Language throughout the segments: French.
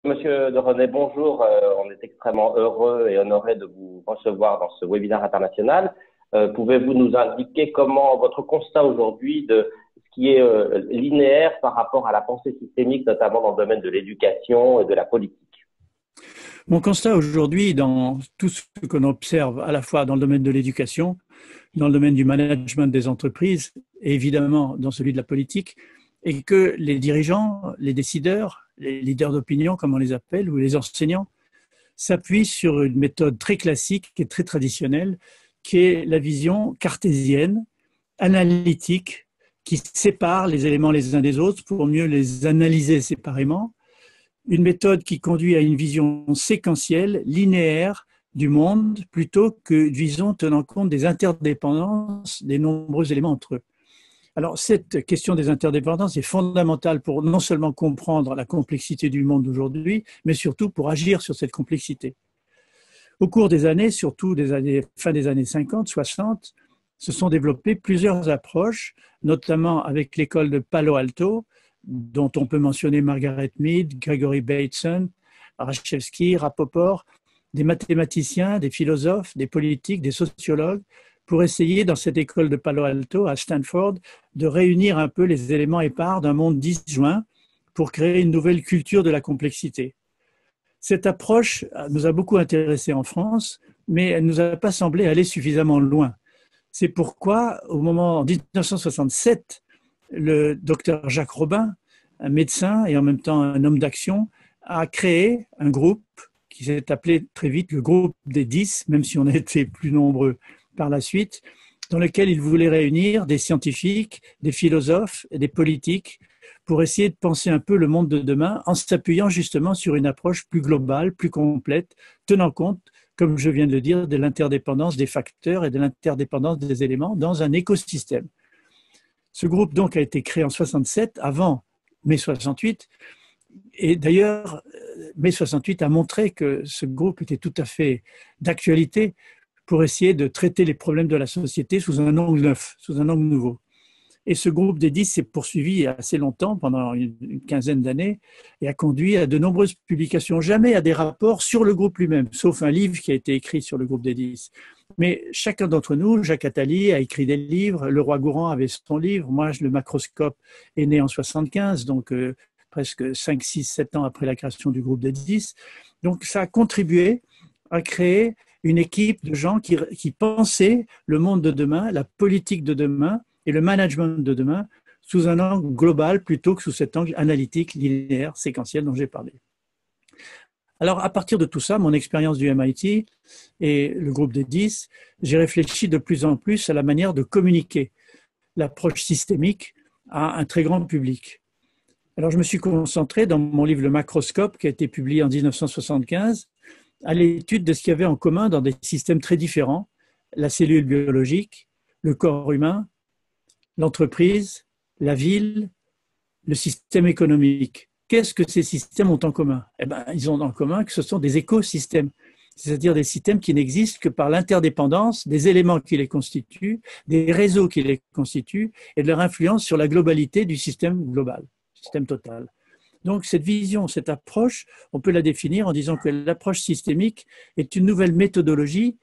Monsieur de René, bonjour. On est extrêmement heureux et honoré de vous recevoir dans ce webinaire international. Pouvez-vous nous indiquer comment votre constat aujourd'hui de ce qui est linéaire par rapport à la pensée systémique, notamment dans le domaine de l'éducation et de la politique? Mon constat aujourd'hui, dans tout ce qu'on observe à la fois dans le domaine de l'éducation, dans le domaine du management des entreprises et évidemment dans celui de la politique, est que les dirigeants, les décideurs, les leaders d'opinion, comme on les appelle, ou les enseignants, s'appuient sur une méthode très classique et très traditionnelle, qui est la vision cartésienne, analytique, qui sépare les éléments les uns des autres pour mieux les analyser séparément. Une méthode qui conduit à une vision séquentielle, linéaire du monde, plutôt qu'une vision tenant compte des interdépendances des nombreux éléments entre eux. Alors, cette question des interdépendances est fondamentale pour non seulement comprendre la complexité du monde d'aujourd'hui, mais surtout pour agir sur cette complexité. Au cours des années, surtout fin des années 50, 60, se sont développées plusieurs approches, notamment avec l'école de Palo Alto, dont on peut mentionner Margaret Mead, Gregory Bateson, Rashevsky, Rapoport, des mathématiciens, des philosophes, des politiques, des sociologues, pour essayer, dans cette école de Palo Alto, à Stanford, de réunir un peu les éléments épars d'un monde disjoint pour créer une nouvelle culture de la complexité. Cette approche nous a beaucoup intéressés en France, mais elle ne nous a pas semblé aller suffisamment loin. C'est pourquoi, en 1967, le docteur Jacques Robin, un médecin et en même temps un homme d'action, a créé un groupe qui s'est appelé très vite le groupe des 10, même si on a été plus nombreux par la suite, dans lequel il voulait réunir des scientifiques, des philosophes et des politiques pour essayer de penser un peu le monde de demain en s'appuyant justement sur une approche plus globale, plus complète, tenant compte, comme je viens de le dire, de l'interdépendance des facteurs et de l'interdépendance des éléments dans un écosystème. Ce groupe donc a été créé en 67, avant mai 68, et d'ailleurs, mai 68 a montré que ce groupe était tout à fait d'actualité pour essayer de traiter les problèmes de la société sous un angle neuf, sous un angle nouveau. Et ce groupe des 10 s'est poursuivi assez longtemps, pendant une quinzaine d'années, et a conduit à de nombreuses publications, jamais à des rapports sur le groupe lui-même, sauf un livre qui a été écrit sur le groupe des 10. Mais chacun d'entre nous, Jacques Attali a écrit des livres, Leroi-Gourhan avait son livre, moi, le Macroscope est né en 75, donc presque 5, 6, 7 ans après la création du groupe des 10. Donc ça a contribué à créer une équipe de gens qui pensaient le monde de demain, la politique de demain et le management de demain sous un angle global plutôt que sous cet angle analytique, linéaire, séquentiel dont j'ai parlé. Alors, à partir de tout ça, mon expérience du MIT et le groupe des 10, j'ai réfléchi de plus en plus à la manière de communiquer l'approche systémique à un très grand public. Alors, je me suis concentré dans mon livre Le Macroscope, qui a été publié en 1975, à l'étude de ce qu'il y avait en commun dans des systèmes très différents, la cellule biologique, le corps humain, l'entreprise, la ville, le système économique. Qu'est-ce que ces systèmes ont en commun? Eh bien, ils ont en commun que ce sont des écosystèmes, c'est-à-dire des systèmes qui n'existent que par l'interdépendance des éléments qui les constituent, des réseaux qui les constituent et de leur influence sur la globalité du système global, système total. Donc, cette vision, cette approche, on peut la définir en disant que l'approche systémique est une nouvelle méthodologie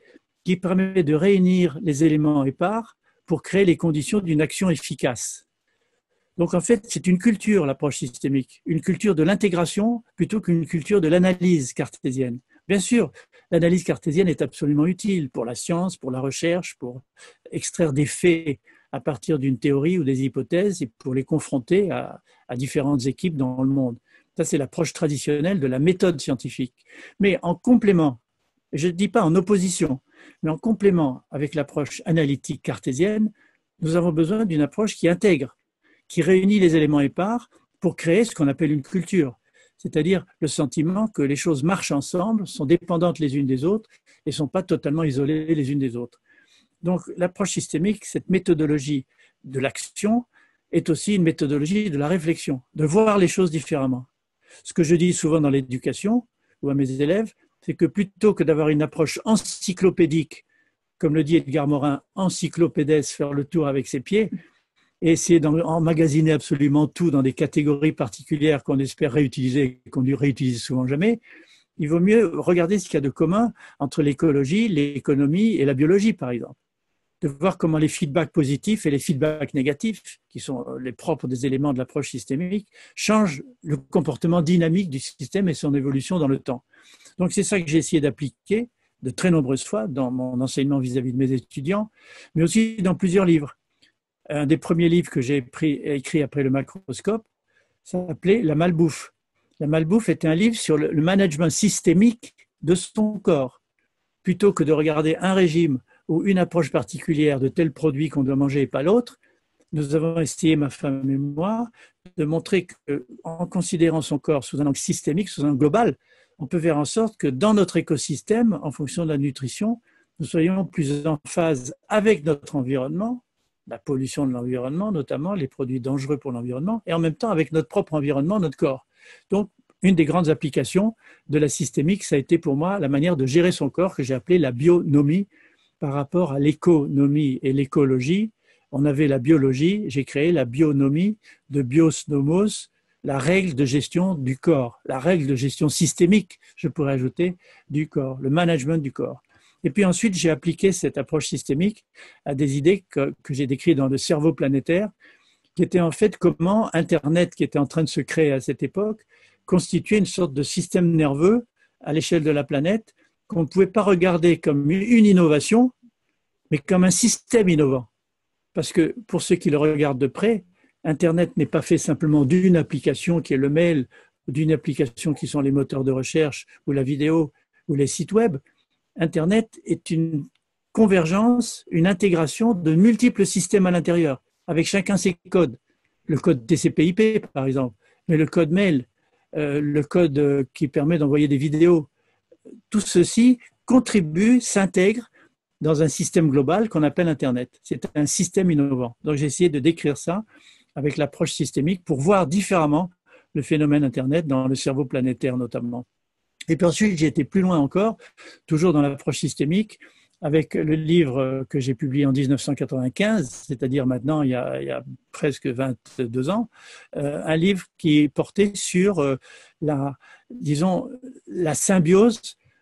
qui permet de réunir les éléments épars pour créer les conditions d'une action efficace. Donc, en fait, c'est une culture, l'approche systémique, une culture de l'intégration plutôt qu'une culture de l'analyse cartésienne. Bien sûr, l'analyse cartésienne est absolument utile pour la science, pour la recherche, pour extraire des faits à partir d'une théorie ou des hypothèses et pour les confronter à différentes équipes dans le monde. Ça, c'est l'approche traditionnelle de la méthode scientifique. Mais en complément, je ne dis pas en opposition, mais en complément avec l'approche analytique cartésienne, nous avons besoin d'une approche qui intègre, qui réunit les éléments épars pour créer ce qu'on appelle une culture, c'est-à-dire le sentiment que les choses marchent ensemble, sont dépendantes les unes des autres et ne sont pas totalement isolées les unes des autres. Donc, l'approche systémique, cette méthodologie de l'action, est aussi une méthodologie de la réflexion, de voir les choses différemment. Ce que je dis souvent dans l'éducation ou à mes élèves, c'est que plutôt que d'avoir une approche encyclopédique, comme le dit Edgar Morin, encyclopédès, faire le tour avec ses pieds, et essayer d'emmagasiner absolument tout dans des catégories particulières qu'on espère réutiliser, qu'on ne réutilise souvent jamais, il vaut mieux regarder ce qu'il y a de commun entre l'écologie, l'économie et la biologie, par exemple. De voir comment les feedbacks positifs et les feedbacks négatifs, qui sont les propres des éléments de l'approche systémique, changent le comportement dynamique du système et son évolution dans le temps. Donc c'est ça que j'ai essayé d'appliquer de très nombreuses fois dans mon enseignement vis-à-vis de mes étudiants, mais aussi dans plusieurs livres. Un des premiers livres que j'ai écrit après le macroscope s'appelait La malbouffe. La malbouffe était un livre sur le management systémique de son corps. Plutôt que de regarder un régime ou une approche particulière de tel produit qu'on doit manger et pas l'autre, nous avons essayé, ma femme et moi, de montrer qu'en considérant son corps sous un angle systémique, sous un angle global, on peut faire en sorte que dans notre écosystème, en fonction de la nutrition, nous soyons plus en phase avec notre environnement, la pollution de l'environnement, notamment les produits dangereux pour l'environnement, et en même temps avec notre propre environnement, notre corps. Donc, une des grandes applications de la systémique, ça a été pour moi la manière de gérer son corps que j'ai appelée la bionomie par rapport à l'économie et l'écologie. On avait la biologie, j'ai créé la bionomie de bios nomos, la règle de gestion du corps, la règle de gestion systémique, je pourrais ajouter, du corps, le management du corps. Et puis ensuite, j'ai appliqué cette approche systémique à des idées que j'ai décrites dans le cerveau planétaire, qui était en fait comment Internet, qui était en train de se créer à cette époque, constituait une sorte de système nerveux à l'échelle de la planète qu'on ne pouvait pas regarder comme une innovation, mais comme un système innovant. Parce que pour ceux qui le regardent de près, Internet n'est pas fait simplement d'une application qui est le mail, ou d'une application qui sont les moteurs de recherche, ou la vidéo, ou les sites web. Internet est une convergence, une intégration de multiples systèmes à l'intérieur, avec chacun ses codes. Le code TCP/IP, par exemple, mais le code mail, le code qui permet d'envoyer des vidéos. Tout ceci contribue, s'intègre dans un système global qu'on appelle Internet. C'est un système innovant. Donc j'ai essayé de décrire ça avec l'approche systémique pour voir différemment le phénomène Internet dans le cerveau planétaire notamment. Et puis ensuite, j'ai été plus loin encore, toujours dans l'approche systémique, avec le livre que j'ai publié en 1995, c'est-à-dire maintenant il y a presque 22 ans, un livre qui portait sur la symbiose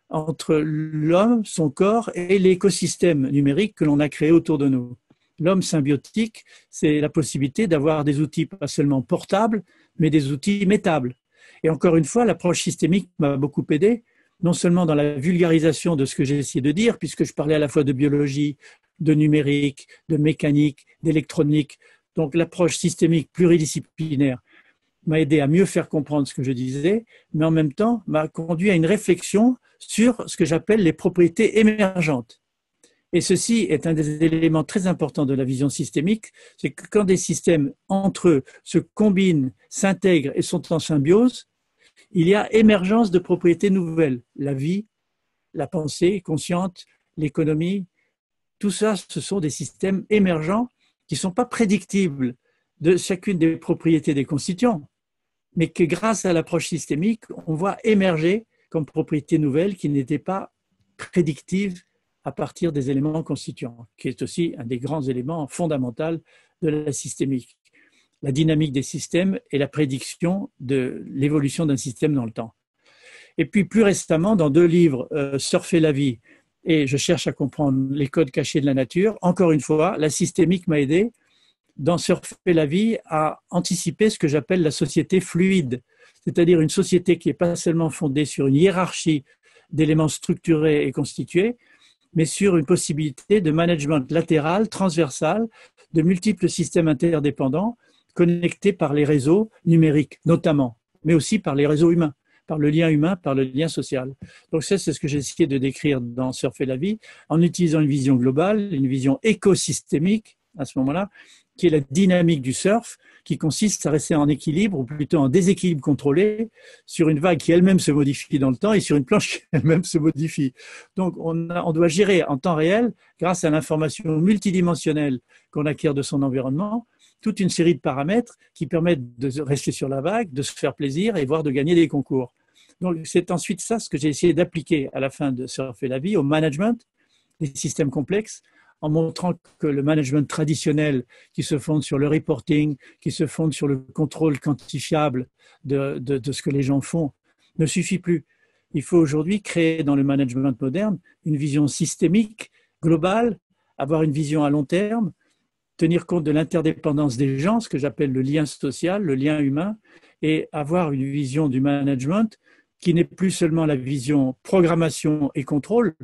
entre l'homme, son corps et l'écosystème numérique que l'on a créé autour de nous. L'homme symbiotique, c'est la possibilité d'avoir des outils pas seulement portables, mais des outils métables. Et encore une fois, l'approche systémique m'a beaucoup aidé, non seulement dans la vulgarisation de ce que j'ai essayé de dire, puisque je parlais à la fois de biologie, de numérique, de mécanique, d'électronique. Donc l'approche systémique pluridisciplinaire m'a aidé à mieux faire comprendre ce que je disais, mais en même temps m'a conduit à une réflexion sur ce que j'appelle les propriétés émergentes. Et ceci est un des éléments très importants de la vision systémique, c'est que quand des systèmes entre eux se combinent, s'intègrent et sont en symbiose, il y a émergence de propriétés nouvelles. La vie, la pensée consciente, l'économie, tout ça, ce sont des systèmes émergents qui ne sont pas prédictibles de chacune des propriétés des constituants, mais que grâce à l'approche systémique, on voit émerger comme propriétés nouvelles qui n'étaient pas prédictives à partir des éléments constituants, qui est aussi un des grands éléments fondamentaux de la systémique. La dynamique des systèmes et la prédiction de l'évolution d'un système dans le temps. Et puis plus récemment, dans deux livres, Surfer la vie et Je cherche à comprendre les codes cachés de la nature, encore une fois, la systémique m'a aidé dans Surfer la vie à anticiper ce que j'appelle la société fluide, c'est-à-dire une société qui n'est pas seulement fondée sur une hiérarchie d'éléments structurés et constitués, mais sur une possibilité de management latéral, transversal, de multiples systèmes interdépendants, connectés par les réseaux numériques notamment, mais aussi par les réseaux humains, par le lien humain, par le lien social. Donc ça, c'est ce que j'ai essayé de décrire dans Surfer la vie, en utilisant une vision globale, une vision écosystémique à ce moment-là, qui est la dynamique du surf, qui consiste à rester en équilibre, ou plutôt en déséquilibre contrôlé, sur une vague qui elle-même se modifie dans le temps et sur une planche qui elle-même se modifie. Donc on doit gérer en temps réel, grâce à l'information multidimensionnelle qu'on acquiert de son environnement, toute une série de paramètres qui permettent de rester sur la vague, de se faire plaisir et voire de gagner des concours. Donc c'est ensuite ça ce que j'ai essayé d'appliquer à la fin de Surfer la vie au management des systèmes complexes en montrant que le management traditionnel qui se fonde sur le reporting, qui se fonde sur le contrôle quantifiable de ce que les gens font, ne suffit plus. Il faut aujourd'hui créer dans le management moderne une vision systémique, globale, avoir une vision à long terme, tenir compte de l'interdépendance des gens, ce que j'appelle le lien social, le lien humain, et avoir une vision du management qui n'est plus seulement la vision programmation et contrôle,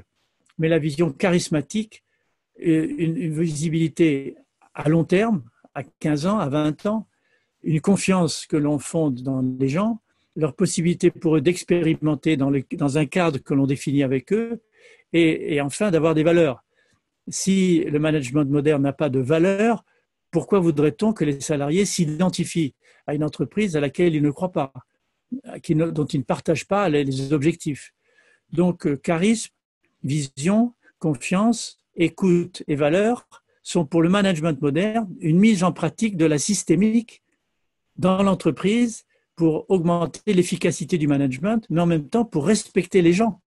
mais la vision charismatique, une visibilité à long terme, à 15 ans, à 20 ans, une confiance que l'on fonde dans les gens, leur possibilité pour eux d'expérimenter dans un cadre que l'on définit avec eux, et enfin d'avoir des valeurs. Si le management moderne n'a pas de valeurs, pourquoi voudrait-on que les salariés s'identifient à une entreprise à laquelle ils ne croient pas, dont ils ne partagent pas les objectifs? Donc, charisme, vision, confiance, écoute et valeurs sont pour le management moderne une mise en pratique de la systémique dans l'entreprise pour augmenter l'efficacité du management, mais en même temps pour respecter les gens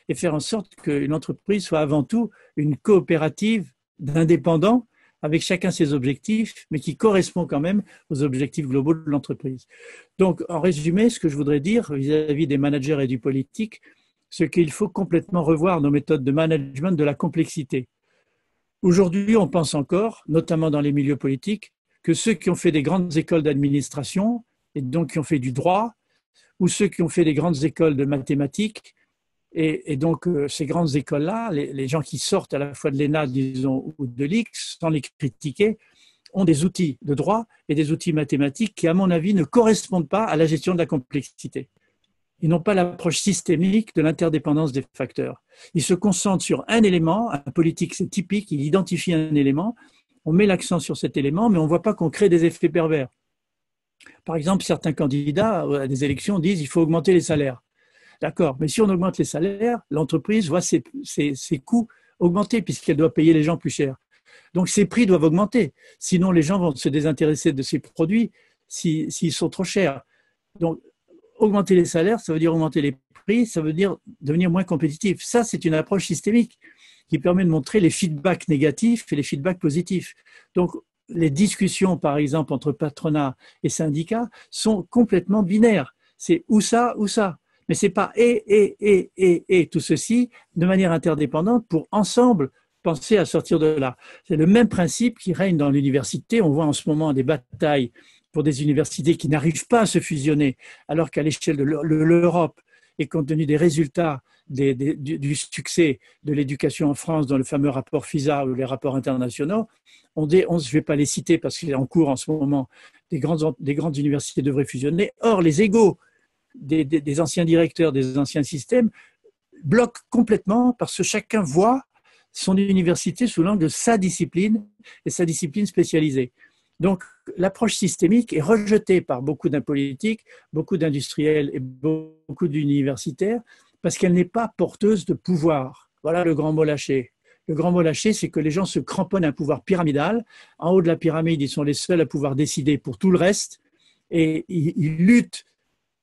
et faire en sorte qu'une entreprise soit avant tout une coopérative d'indépendants avec chacun ses objectifs, mais qui correspond quand même aux objectifs globaux de l'entreprise. Donc, en résumé, ce que je voudrais dire vis-à-vis des managers et du politique, c'est qu'il faut complètement revoir nos méthodes de management de la complexité. Aujourd'hui, on pense encore, notamment dans les milieux politiques, que ceux qui ont fait des grandes écoles d'administration, et donc qui ont fait du droit, ou ceux qui ont fait des grandes écoles de mathématiques, et donc ces grandes écoles-là, les gens qui sortent à la fois de l'ENA, disons, ou de l'IX, sans les critiquer, ont des outils de droit et des outils mathématiques qui, à mon avis, ne correspondent pas à la gestion de la complexité. Ils n'ont pas l'approche systémique de l'interdépendance des facteurs. Ils se concentrent sur un élément, un politique c'est typique, il identifie un élément, on met l'accent sur cet élément, mais on ne voit pas qu'on crée des effets pervers. Par exemple, certains candidats à des élections disent qu'il faut augmenter les salaires. D'accord, mais si on augmente les salaires, l'entreprise voit ses coûts augmenter puisqu'elle doit payer les gens plus cher. Donc ses prix doivent augmenter, sinon les gens vont se désintéresser de ces produits s'ils sont trop chers. Donc augmenter les salaires, ça veut dire augmenter les prix, ça veut dire devenir moins compétitif. Ça, c'est une approche systémique qui permet de montrer les feedbacks négatifs et les feedbacks positifs. Donc les discussions, par exemple, entre patronat et syndicats sont complètement binaires. C'est ou ça ou ça. Mais ce n'est pas et tout ceci de manière interdépendante pour ensemble penser à sortir de là. C'est le même principe qui règne dans l'université. On voit en ce moment des batailles pour des universités qui n'arrivent pas à se fusionner, alors qu'à l'échelle de l'Europe, et compte tenu des résultats du succès de l'éducation en France dans le fameux rapport FISA ou les rapports internationaux, je ne vais pas les citer parce qu'il est en cours en ce moment, des grandes universités devraient fusionner. Or, les égos des anciens directeurs, des anciens systèmes, bloquent complètement parce que chacun voit son université sous l'angle de sa discipline et sa discipline spécialisée. Donc, l'approche systémique est rejetée par beaucoup d'un politique, beaucoup d'industriels et beaucoup d'universitaires parce qu'elle n'est pas porteuse de pouvoir. Voilà le grand mot lâché. Le grand mot lâché, c'est que les gens se cramponnent à un pouvoir pyramidal. En haut de la pyramide, ils sont les seuls à pouvoir décider pour tout le reste et ils luttent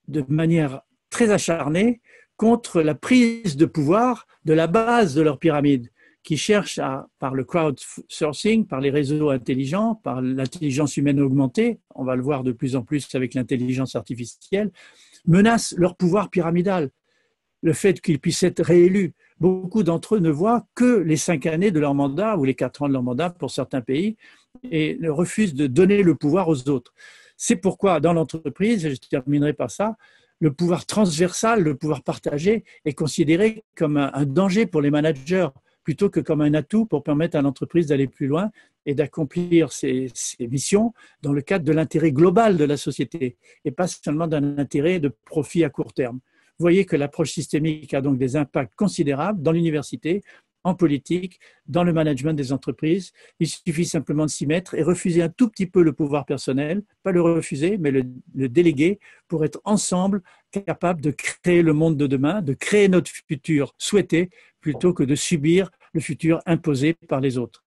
de manière très acharnée contre la prise de pouvoir de la base de leur pyramide, qui cherche par le crowdsourcing, par les réseaux intelligents, par l'intelligence humaine augmentée, on va le voir de plus en plus avec l'intelligence artificielle, menace leur pouvoir pyramidal. Le fait qu'ils puissent être réélus. Beaucoup d'entre eux ne voient que les 5 années de leur mandat ou les 4 ans de leur mandat pour certains pays et refusent de donner le pouvoir aux autres. C'est pourquoi, dans l'entreprise, et je terminerai par ça, le pouvoir transversal, le pouvoir partagé est considéré comme un danger pour les managers, plutôt que comme un atout pour permettre à l'entreprise d'aller plus loin et d'accomplir ses missions dans le cadre de l'intérêt global de la société, et pas seulement d'un intérêt de profit à court terme. Vous voyez que l'approche systémique a donc des impacts considérables dans l'université, en politique, dans le management des entreprises. Il suffit simplement de s'y mettre et refuser un tout petit peu le pouvoir personnel, pas le refuser, mais le déléguer pour être ensemble capables de créer le monde de demain, de créer notre futur souhaité, plutôt que de subir le futur imposé par les autres.